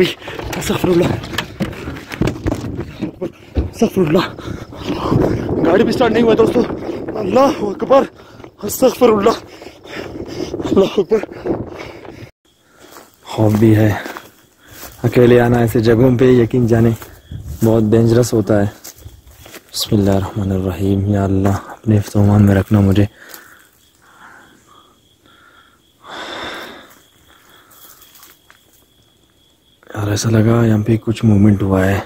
अस्तगफिरुल्लाह, अस्तगफिरुल्लाह। गाड़ी भी स्टार्ट नहीं हुआ दोस्तों। अल्लाह अकबर, अस्तगफिरुल्लाह, अल्लाह अकबर। खौफ भी है, अकेले आना ऐसे जगहों पे यकीन जाने बहुत डेंजरस होता है। बिस्मिल्लाहिर्रहमानिर्रहीम। या अल्लाह अपने हिफ्ज़-ओ-अमान में रखना मुझे। यार ऐसा लगा यहाँ पे कुछ मूवमेंट हुआ है,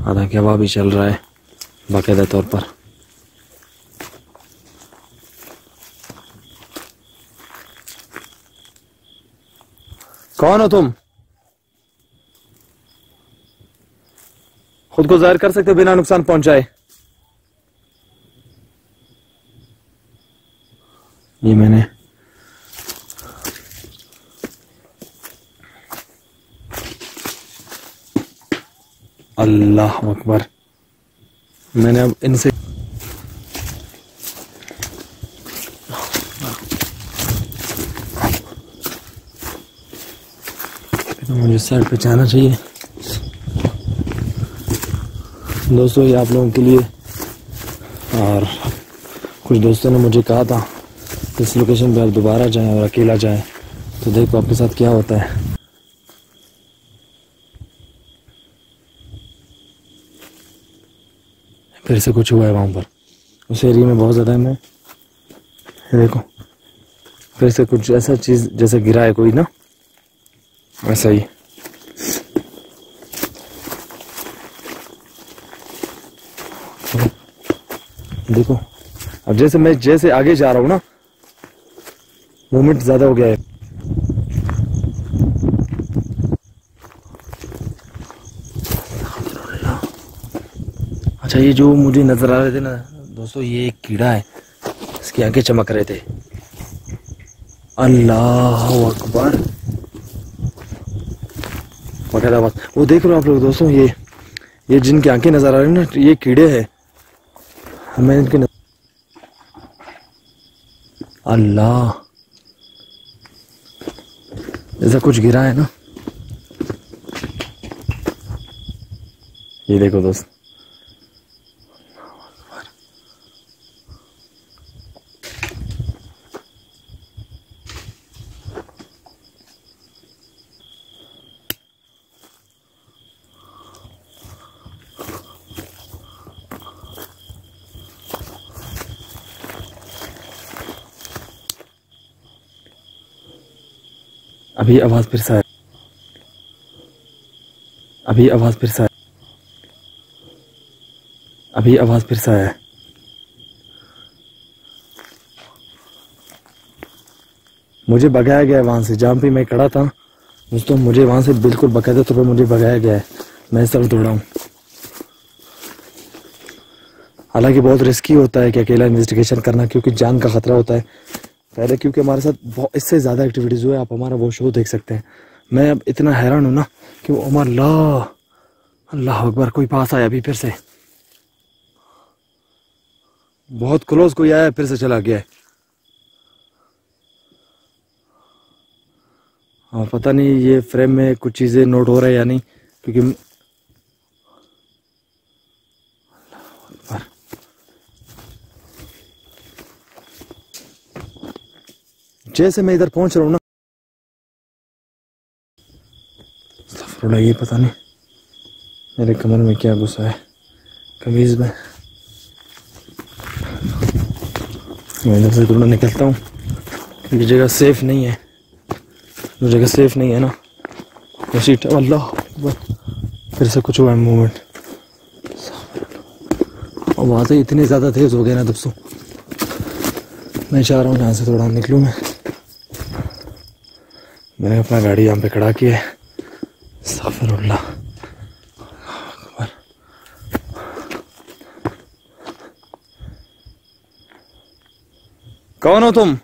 हालांकि हवा भी चल रहा है बाकायदा तौर पर। कौन हो तुम? खुद को जाहिर कर सकते हो बिना नुकसान पहुंचाए? ये मैंने अल्लाह अकबर, मैंने अब इनसे तो मुझे साइड पे जाना चाहिए दोस्तों, ये आप लोगों के लिए। और कुछ दोस्तों ने मुझे कहा था इस लोकेशन पे आप दोबारा जाएं और अकेला जाएं, तो देखो आपके साथ क्या होता है। फिर से कुछ हुआ है वहां पर, उस एरिया में बहुत ज़्यादा है। मैं देखो फिर से कुछ ऐसा चीज़ जैसे गिरा है कोई ना, ऐसा ही। देखो अब जैसे मैं जैसे आगे जा रहा हूँ ना, मूवमेंट ज़्यादा हो गया है। अच्छा, ये जो मुझे नजर आ रहे थे ना दोस्तों, ये एक कीड़ा है, इसकी आंखें चमक रहे थे। अल्लाह अकबर, वगैरह बात। वो देख रहे हो आप लोग दोस्तों, ये जिनकी आंखें नजर आ रही है ना, ये कीड़े हैं। हमें इनके अल्लाह, ऐसा कुछ गिरा है ना, ये देखो दोस्त। अभी आवाज फिर से, अभी आवाज फिर से, अभी आवाज फिर से आया। मुझे भगाया गया है वहां से, जहां पे मैं खड़ा था दोस्तों, मुझे वहां से बिल्कुल बाकायदा तौर पर मुझे भगाया गया है। मैं सर दौड़ा हूँ। हालांकि बहुत रिस्की होता है कि अकेला इन्वेस्टिगेशन करना, क्योंकि जान का खतरा होता है। पहले क्योंकि हमारे साथ इससे ज़्यादा एक्टिविटीज़ हुए, आप हमारा वो शो देख सकते हैं। मैं अब इतना हैरान हूँ ना कि अल्लाह अल्लाह अकबर, कोई पास आया अभी फिर से, बहुत क्लोज कोई आया फिर से चला गया है। हाँ पता नहीं ये फ्रेम में कुछ चीज़ें नोट हो रहा है या नहीं, क्योंकि जैसे मैं इधर पहुंच रहा हूँ ना, ये पता नहीं मेरे कमर में क्या घुसा है, कमीज में। मैं इधर से थोड़ा निकलता हूँ, ये जगह सेफ नहीं है, जो जगह सेफ नहीं है ना उसी। अल्लाह फिर से कुछ हुआ है मूवमेंट, और वहाँ से इतने ज़्यादा तेज हो गए ना दोस्तों। मैं चाह रहा हूँ यहाँ से थोड़ा निकलूँ। मैंने अपना गाड़ी यहाँ पे खड़ा किया है। अस्तगफिरुल्लाह, कौन हो तुम?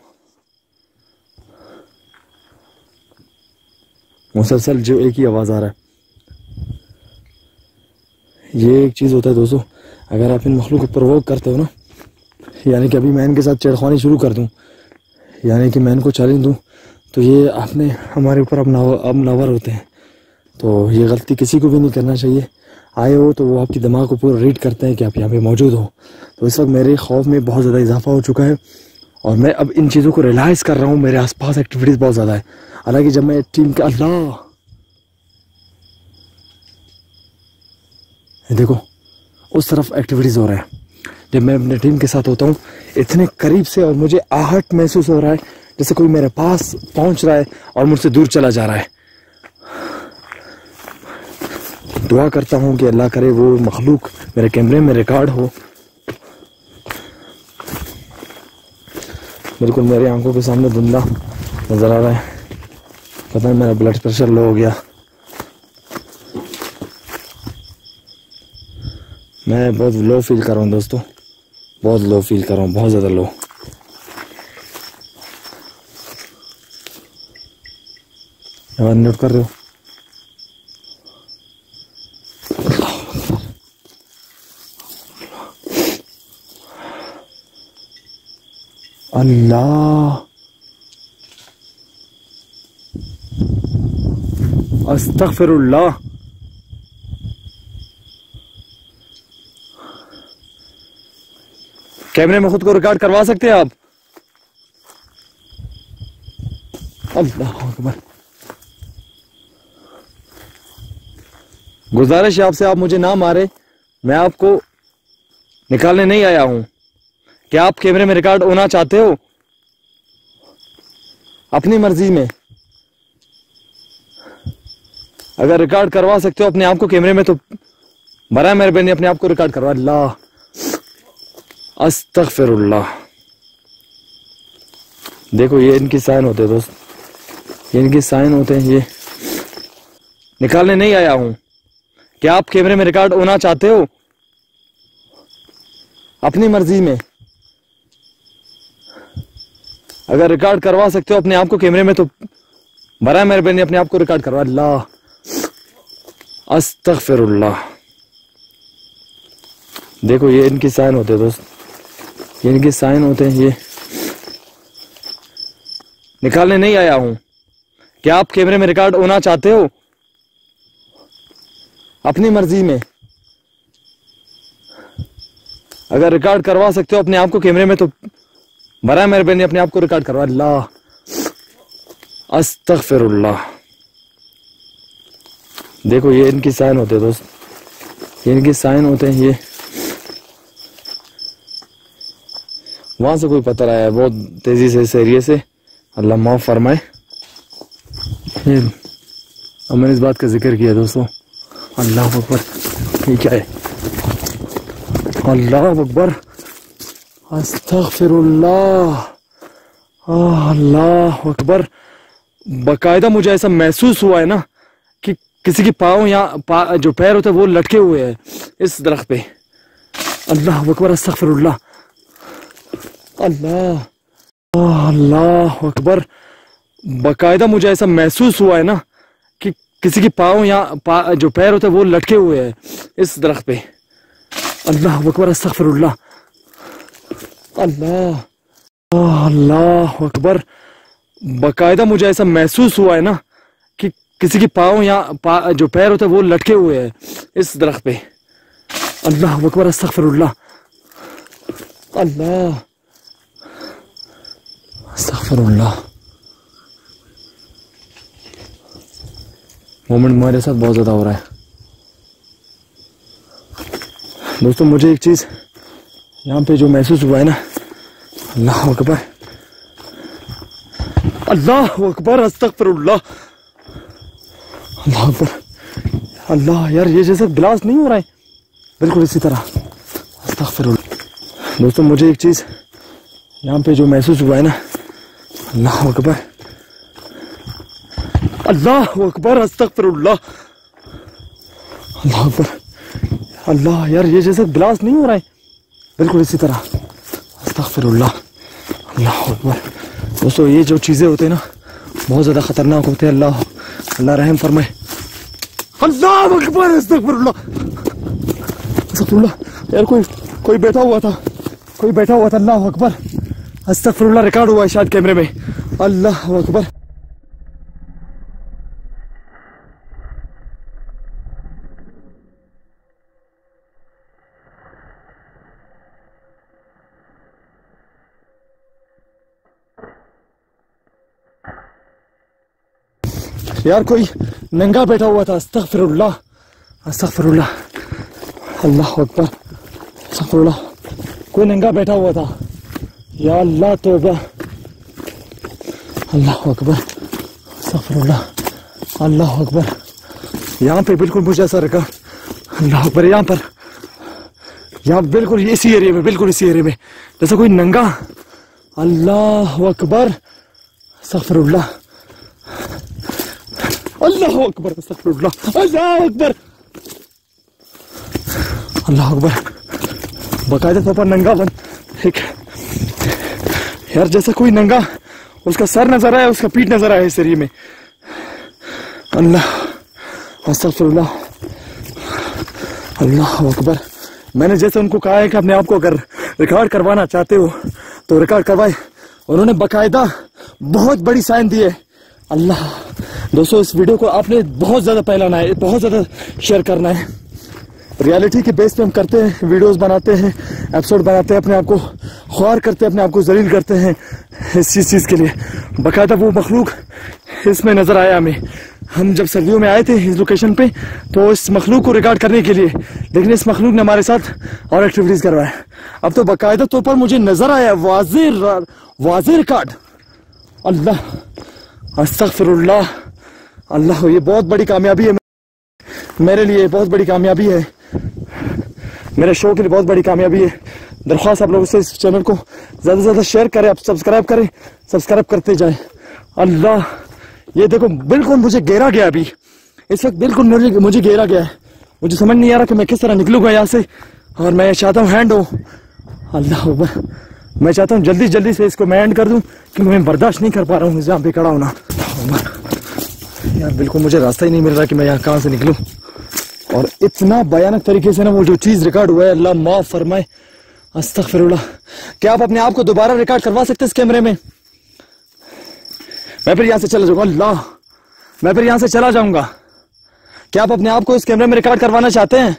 मुसलसल जो एक ही आवाज आ रहा है। ये एक चीज होता है दोस्तों, अगर आप इन मखलूक को प्रवोक करते हो ना, यानी कि अभी मैं इनके साथ छेड़खानी शुरू कर दूं, यानी कि मैं इनको चैलेंज दूं, तो ये आपने हमारे ऊपर अब नवर होते हैं। तो ये गलती किसी को भी नहीं करना चाहिए। आए हो तो वो आपकी दिमाग को पूरा रीड करते हैं कि आप यहाँ पे मौजूद हो। तो इस वक्त मेरे खौफ में बहुत ज़्यादा इजाफा हो चुका है और मैं अब इन चीज़ों को रियलाइज़ कर रहा हूँ। मेरे आसपास एक्टिविटीज़ बहुत ज़्यादा है। हालांकि जब मैं टीम के अल्लाह देखो उस तरफ एक्टिविटीज़ हो रहा है। जब मैं अपने टीम के साथ होता हूँ इतने करीब से और मुझे आहट महसूस हो रहा है जैसे कोई मेरे पास पहुँच रहा है और मुझसे दूर चला जा रहा है। दुआ करता हूँ कि अल्लाह करे वो मखलूक मेरे कैमरे में रिकॉर्ड हो। बिल्कुल मेरी आंखों के सामने धुंधला नजर आ रहा है। पता नहीं मेरा ब्लड प्रेशर लो हो गया। मैं बहुत लो फील कर रहा हूँ दोस्तों, बहुत लो फील कर रहा हूँ, बहुत ज़्यादा लो। आवाज़ नोट कर रहे हो? अल्लाह अस्तगफिरुल्लाह। कैमरे में खुद को रिकॉर्ड करवा सकते हैं आप? अल्लाह अकबर। गुजारिश है आपसे, आप मुझे ना मारे। मैं आपको निकालने नहीं आया हूं। क्या आप कैमरे में रिकॉर्ड होना चाहते हो? अपनी मर्जी में अगर रिकॉर्ड करवा सकते हो अपने आप को कैमरे में तो बराए मेहरबानी अपने आप को रिकॉर्ड करवा। अल्लाह अस्तगफिरुल्लाह। देखो ये इनकी साइन होते हैं दोस्त, ये इनकी साइन होते हैं। ये निकालने नहीं आया हूं। क्या आप कैमरे में रिकॉर्ड होना चाहते हो? अपनी मर्जी में अगर रिकॉर्ड करवा सकते हो अपने आप को कैमरे में तो बराए मेहरबानी अपने आप को रिकॉर्ड करवा। अल्लाह अस्तगफिरुल्लाह। देखो ये इनकी साइन होते हैं दोस्त, ये इनकी साइन होते हैं। ये निकालने नहीं आया हूं। क्या आप कैमरे में रिकॉर्ड होना चाहते हो? अपनी मर्जी में अगर रिकॉर्ड करवा सकते हो अपने आप को कैमरे में तो बराए मेहरबानी अपने आप को रिकॉर्ड करवा। अल्लाह अस्तगफिरुल्लाह। देखो ये इनकी साइन होते हैं दोस्त, ये इनकी साइन होते हैं। ये वहां से कोई पत्थर आया है बहुत तेजी से इस एरिया से। अल्लाह माफ फरमाए। अब मैंने इस बात का जिक्र किया दोस्तों। अल्लाह अकबर। ये क्या है? अल्लाह अकबर अस्तगफिरुल्लाह। अल्लाह अकबर। बाकायदा मुझे ऐसा महसूस हुआ है ना कि किसी की पाँव या जो पैर होते हैं वो लटके हुए हैं इस दरख्त पे। अल्लाह अकबर अस्तगफिरुल्लाह। अल्लाह अकबर। बाकायदा मुझे ऐसा महसूस हुआ है ना कि किसी की पाँव या जो पैर होते हैं वो लटके हुए हैं इस दरख्त पे। अल्लाह अकबर अस्तगफिरुल्लाह। अल्लाह अकबर। बाकायदा मुझे ऐसा महसूस हुआ है ना कि किसी की पाँव या जो पैर होते हैं वो लटके हुए हैं इस दरख्त पे। अल्लाह अकबर अस्तगफिरुल्लाह। अस्तगफिरुल्लाह। मोमेंट मेरे साथ बहुत ज्यादा हो रहा है दोस्तों। मुझे एक चीज यहाँ पे जो महसूस हुआ है ना, अल्लाह अकबर अल्लाह अकबर अस्तगफिरुल्लाह। अल्लाह अकबर। अल्लाह यार ये जैसे गिलास नहीं हो रहा है बिल्कुल इसी तरह। अस्तगफिरुल्लाह। दोस्तों मुझे एक चीज यहाँ पे जो महसूस हुआ है ना, अल्लाह अकबर अल्लाह अकबर अस्तगफिरुल्लाह। अल्लाह अकबर। अल्लाह यार ये जैसे गिलास नहीं हो रहा है बिल्कुल इसी तरह। अस्तगफिरुल्लाह। अल्लाह अकबर। दोस्तों ये जो चीजें होते हैं ना बहुत ज्यादा खतरनाक होते हैं। अल्लाह अल्लाह रहम फरमाए। अल्लाह अकबर अस्तगफिरुल्लाह। अस्तगफिरुल्लाह। यार कोई बैठा हुआ था, कोई बैठा हुआ था। अल्लाह अकबर अस्तगफिरुल्लाह। रिकॉर्ड हुआ है शायद कैमरे में। अल्लाह अकबर। यार कोई नंगा बैठा हुआ था। अस्तगफिरुल्लाह अस्तगफिरुल्लाह, अल्लाह अकबर, अस्तगफिरुल्लाह। कोई नंगा बैठा हुआ था। या अल्लाह तौबा, अल्लाह अकबर, अस्तगफिरुल्लाह, अल्लाह अकबर। यहाँ पे बिल्कुल मुझे ऐसा लगा, अल्लाह अकबर, यहाँ पर, यहाँ बिल्कुल इसी एरिया में, बिल्कुल इसी एरिया में जैसा कोई नंगा, अल्लाह अकबर, अस्तगफिरुल्लाह, अल्लाह अकबर, अस्तगफिरुल्लाह, अल्लाह अकबर, अल्लाह अकबर। बाकायदा तौर पर नंगा बन, ठीक यार, जैसा कोई नंगा, उसका सर नजर आया, उसका पीठ नजर आया इस एरिया में। अल्लाह, अस्तगफिरुल्लाह, अल्लाह अकबर। मैंने जैसे उनको कहा है कि अपने आप को अगर रिकॉर्ड करवाना चाहते हो तो रिकॉर्ड करवाए, उन्होंने बाकायदा बहुत बड़ी साइन दी है। अल्लाह दोस्तों, इस वीडियो को आपने बहुत ज्यादा फैलाना है, बहुत ज्यादा शेयर करना है। रियलिटी के बेस पे हम करते हैं, वीडियोस बनाते हैं, एपिसोड बनाते हैं, अपने आप को ख्वार करते हैं, अपने आप को जलील करते हैं इस चीज के लिए। बाकायदा वो मखलूक इसमें नजर आया हमें। हम जब सर्दियों में आए थे इस लोकेशन पे तो इस मखलूक को रिकॉर्ड करने के लिए, लेकिन इस मखलूक ने हमारे साथ और एक्टिविटीज करवाया। अब तो बाकायदा तौर पर मुझे नजर आया वाज़े रिकॉर्ड। अल्लाह, अस्तगफिरुल्लाह, अल्लाह, ये बहुत बड़ी कामयाबी है मेरे लिए, बहुत बड़ी कामयाबी है मेरे शो के लिए, बहुत बड़ी कामयाबी है। दरख्वास्त आप लोगों से इस चैनल को ज्यादा से ज्यादा शेयर करें, आप सब्सक्राइब करें, सब्सक्राइब करते जाएं। अल्लाह, ये देखो बिल्कुल मुझे घेरा गया, अभी इस वक्त बिल्कुल मुझे घेरा गया है। मुझे समझ नहीं आ रहा कि मैं किस तरह निकलूंगा यहाँ से, और मैं चाहता हूँ हैंड हो। अल्लाह अकबर, मैं चाहता हूँ जल्दी जल्दी से इसको मैं हैंड कर दूं, कि मैं बर्दाश्त नहीं कर पा रहा हूँ जहाँ पे खड़ा होना। यार बिल्कुल मुझे रास्ता ही नहीं मिल रहा कि मैं यहाँ कहाँ से निकलूं। और इतना भयानक तरीके से ना वो जो चीज रिकॉर्ड हुआ है, अल्लाह माफ फरमाए, अस्तगफिरुल्लाह। क्या आप अपने आप को दोबारा रिकॉर्ड करवा सकते हैं इस कैमरे में? मैं फिर यहाँ से चला जाऊंगा। अल्लाह, मैं फिर यहाँ से चला जाऊंगा। क्या आप अपने आप को इस कैमरे में रिकॉर्ड करवाना चाहते हैं?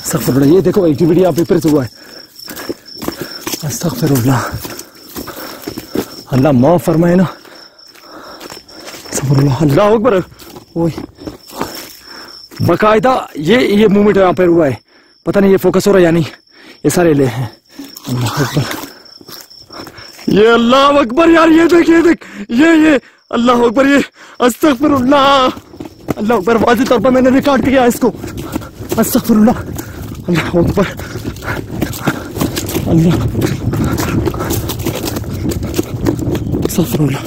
अस्तगफिरुल्लाह, ये देखो एक्टिविटी यहाँ पे फिर से हुआ है। अस्तगफिरुल्लाह, अल्लाह माफ फरमाए ना। अस्तगफिरुल्लाह, अल्लाह अकबर। ओए बाकायदा ये मूवमेंट यहाँ पर हुआ है, पता नहीं ये फोकस हो रहा है या नहीं, ये सारे ले हैं। अल्लाह अकबर, ये अल्लाह अकबर, यार ये देख, ये अल्लाह अकबर, ये अस्तगफिरुल्लाह, अल्लाह अकबर। वाज़ेह तौर पर मैंने रिकॉर्ड किया इसको। अस्तगफिरुल्लाह, अल्लाह अकबर, अल्लाह, अस्तगफिरुल्लाह।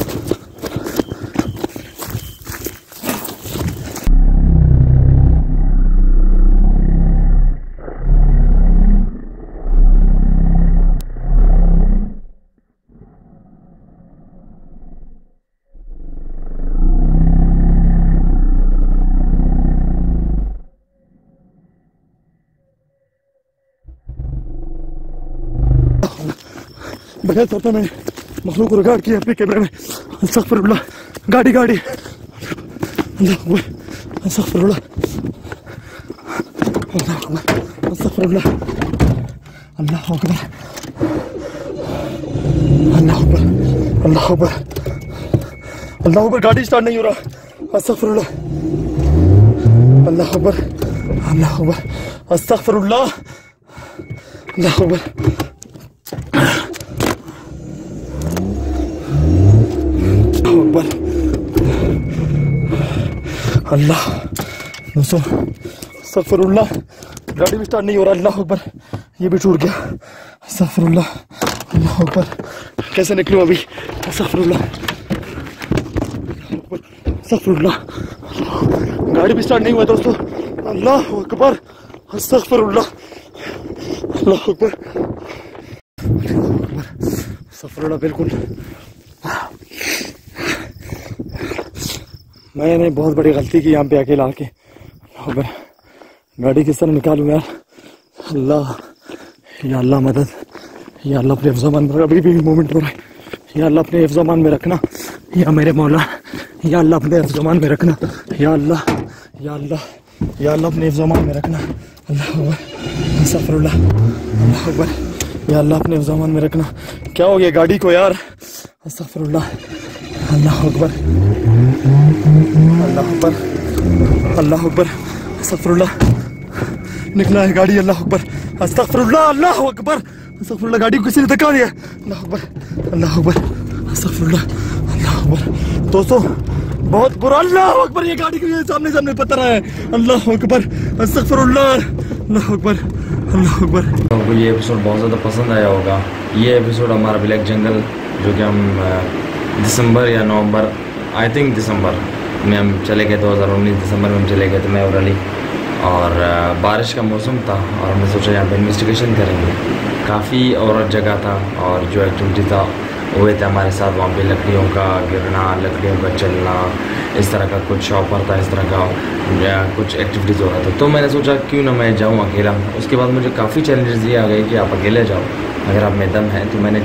बगैर तौर पर मैंने मखलूक को रिकॉर्ड किया अपने कैमरे में। अस्तगफिरुल्लाह, गाड़ी, अल्लाह अकबर, अस्तगफिरुल्लाह, अल्लाह अकबर, अस्तगफिरुल्लाह, अल्लाह अकबर, अल्लाह अकबर, अल्लाह अकबर, अल्लाह अकबर। गाड़ी स्टार्ट नहीं हो रहा। अस्तगफिरुल्लाह, अल्लाह अकबर, अल्लाह अकबर, अस्तगफिरुल्लाह, अल्लाह अकबर। अल्लाह दोस्तों, अस्तगफिरुल्लाह, गाड़ी भी स्टार्ट नहीं हो रहा। अल्लाह अकबर, ये भी टूट गया। अस्तगफिरुल्लाह, अल्लाह अकबर, कैसे निकलूं अभी? अस्तगफिरुल्लाह, अस्तगफिरुल्लाह, गाड़ी भी स्टार्ट नहीं हुआ दोस्तों। अल्लाह अकबर, अस्तगफिरुल्लाह, अल्लाह अकबर, अस्तगफिरुल्लाह। बिल्कुल मैंने बहुत बड़ी गलती की यहाँ पे अकेला आके। गाड़ी किस तरह निकालूं यार? अल्लाह, या अल्लाह मदद, या अल्लाह अपने हिफ्ज़-ओ-अमान में, अभी भी मूवमेंट हो रहा है। या अल्लाह अपने हिफ्ज़-ओ-अमान में रखना, या मेरे मौला, या अल्लाह अपने हिफ्ज़-ओ-अमान में रखना। या अल्लाह, या अल्लाह, या अल्लाह अपने हिफ्ज़-ओ-अमान में रखना। अल्लाह अकबर, अस्तगफिरुल्लाह, अल्लाह अकबर, या अल्लाह अपने हिफ्ज़-ओ-अमान में रखना। क्या हो गया गाड़ी को यार? अस्तगफिरुल्लाह, अल्लाह अकबर, अल्लाह अकबर, अल्लाह अकबर, अस्तगफिरुल्लाह। निकला है गाड़ी, अल्लाह अकबर, अस्तगफिरुल्लाह, अल्लाह अकबर, अस्तगफिरुल्लाह। गाड़ी को किसी ने धक्का दिया, अल्लाह अकबर, अल्लाह अकबर, अस्तगफिरुल्लाह, अल्लाह अकबर। दोस्तों बहुत बुरा, अल्लाह अकबर, ये गाड़ी के सामने सामने पत्थर आया है, अल्लाह अकबर, अस्तगफिरुल्लाह, अल्लाह अकबर, अल्लाह अकबर। आपको ये एपिसोड बहुत ज़्यादा पसंद आया होगा। ये एपिसोड हमारा ब्लैक जंगल, जो कि हम दिसंबर या नवंबर, आई थिंक दिसंबर में हम चले गए, 2019 दिसंबर में हम चले गए थे, मैं और अली। और बारिश का मौसम था और हमने सोचा यहाँ पे इन्वेस्टिगेशन करेंगे। काफ़ी औरत जगह था और जो एक्टिविटी था हुए थे हमारे साथ वहाँ पे, लकड़ियों का गिरना, लकड़ियों का चलना, इस तरह का कुछ शॉपर था, इस तरह का कुछ एक्टिविटीज़ हो रहा था। तो मैंने सोचा क्यों ना मैं जाऊँ अकेला। उसके बाद मुझे काफ़ी चैलेंजेस ये आ गए कि आप अकेले जाओ अगर आप में दम है। तो मैंने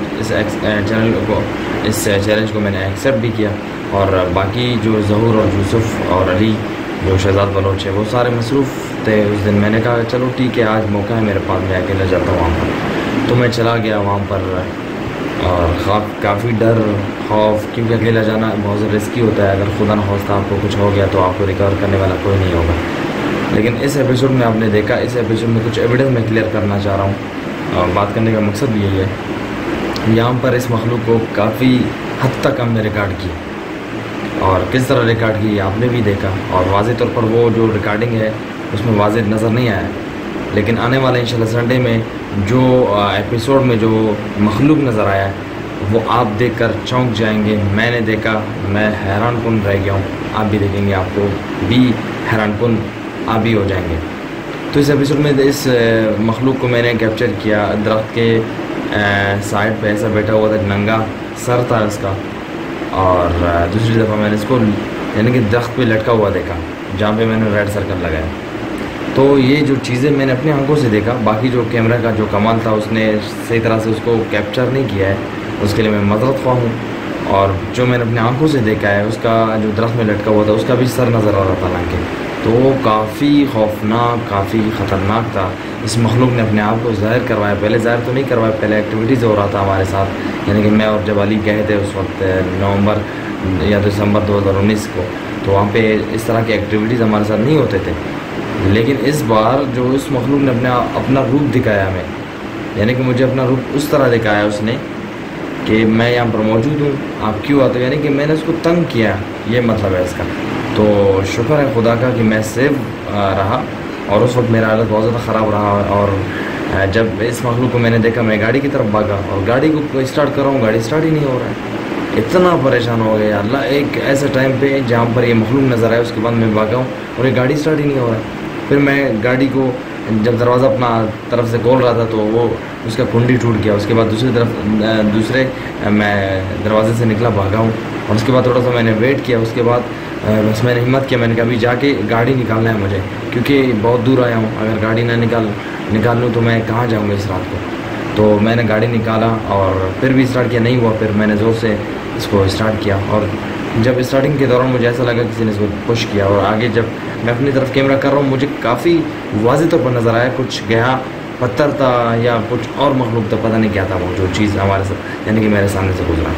इस चैलेंज को मैंने एक्सेप्ट भी किया। और बाकी जो ज़हूर और यूसुफ और अली जो शहजाद बलोच है वो सारे मसरूफ़ थे उस दिन। मैंने कहा चलो ठीक है, आज मौका है मेरे पास, मैं अकेला जाता हूँ वहाँ पर। तो मैं चला गया वहाँ पर और काफ़ी डर खौफ, क्योंकि अकेला जाना बहुत ज़्यादा रिस्की होता है। अगर खुदा न खास्ता आपको कुछ हो गया तो आपको रिकवर करने वाला कोई नहीं होगा। लेकिन इस एपिसोड में आपने देखा, इस एपिसोड में कुछ एविडेंस मैं क्लियर करना चाह रहा हूँ। बात करने का मकसद भी यही है। यहाँ पर इस मखलूक को काफ़ी हद तक हमने रिकॉर्ड किया और किस तरह रिकॉर्ड की आपने भी देखा। और वाज़ेह तौर पर वो जो रिकॉर्डिंग है उसमें वाज़ेह नज़र नहीं आया, लेकिन आने वाले इंशाल्लाह संडे में जो एपिसोड में जो मखलूक नज़र आया है वो आप देखकर चौंक जाएंगे। मैंने देखा, मैं हैरान कुन रह गया हूँ। आप भी देखेंगे, आपको भी हैरान कुन आप भी हो जाएंगे। तो इस एपिसोड में इस मखलूक को मैंने कैप्चर किया। दरख्त के साइड पे ऐसा बैठा हुआ था, नंगा सर था इसका। और दूसरी दफ़ा मैंने इसको यानी कि दरख्त पे लटका हुआ देखा, जहाँ पे मैंने रेड सर्कल लगाया। तो ये जो चीज़ें मैंने अपनी आंखों से देखा। बाकी जो कैमरा का जो कमाल था उसने सही तरह से उसको कैप्चर नहीं किया है, उसके लिए मैं मदद ख्वाह हूँ। और जो मैंने अपनी आंखों से देखा है, उसका जो दरख्त में लटका हुआ था उसका भी सर नज़र आ रहा था हालांकि। तो वो काफ़ी खौफनाक, काफ़ी ख़तरनाक था। इस मखलूक ने अपने आप को ज़ाहिर करवाया। पहले ज़ाहिर तो नहीं करवाया, पहले एक्टिविटीज़ हो रहा था हमारे साथ, यानी कि मैं और जब अली गए थे उस वक्त नवंबर या दिसंबर 2019 को, तो वहाँ पे इस तरह की एक्टिविटीज़ हमारे साथ नहीं होते थे। लेकिन इस बार जो इस मखलूक ने अपना रूप दिखाया हमें, यानी कि मुझे अपना रूप उस तरह दिखाया उसने कि मैं यहाँ पर मौजूद हूँ, आप क्यों आते हो, यानी कि मैंने उसको तंग किया, ये मतलब है इसका। तो शुक्र है खुदा का कि मैं सेफ रहा। और उस वक्त मेरा हालत बहुत ज़्यादा ख़राब रहा। और जब इस मखलूक को मैंने देखा, मैं गाड़ी की तरफ भागा और गाड़ी को स्टार्ट कर रहा हूँ, गाड़ी स्टार्ट ही नहीं हो रहा है। इतना परेशान हो गया अल्लाह। एक ऐसे टाइम पे जहाँ पर ये मखलूक नज़र आया, उसके बाद मैं भागा हूँ और ये गाड़ी स्टार्ट ही नहीं हो रहा है। फिर मैं गाड़ी को जब दरवाज़ा अपना तरफ से खोल रहा था तो वो उसका कुंडी टूट गया। उसके बाद दूसरे मैं दरवाजे से निकला, भागा हूँ। और उसके बाद थोड़ा सा मैंने वेट किया। उसके बाद बस मैंने हिम्मत किया, मैंने कहा अभी जाके गाड़ी निकालना है मुझे, क्योंकि बहुत दूर आया हूँ। अगर गाड़ी ना निकाल लूँ तो मैं कहाँ जाऊँगा इस रात को। तो मैंने गाड़ी निकाला और फिर भी स्टार्ट किया, नहीं हुआ। फिर मैंने ज़ोर से इसको स्टार्ट किया और जब स्टार्टिंग के दौरान मुझे ऐसा लगा किसी ने इसको पुश किया। और आगे जब मैं अपनी तरफ कैमरा कर रहा हूँ, मुझे काफ़ी वाज़ेह तौर पर नज़र आया कुछ गया पत्थर था या कुछ और मखलूक था, पता नहीं क्या था वो जो चीज़ हमारे साथ यानी कि मेरे सामने से गुजरा।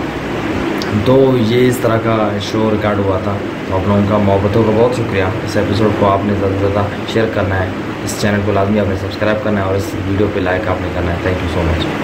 तो ये इस तरह का शो रिकॉर्ड हुआ था। तो आप लोगों का मोहब्बतों का बहुत शुक्रिया। इस एपिसोड को आपने ज़्यादा से ज़्यादा शेयर करना है, इस चैनल को लाजमी आपने सब्सक्राइब करना है और इस वीडियो पे लाइक आपने करना है। Thank you so much.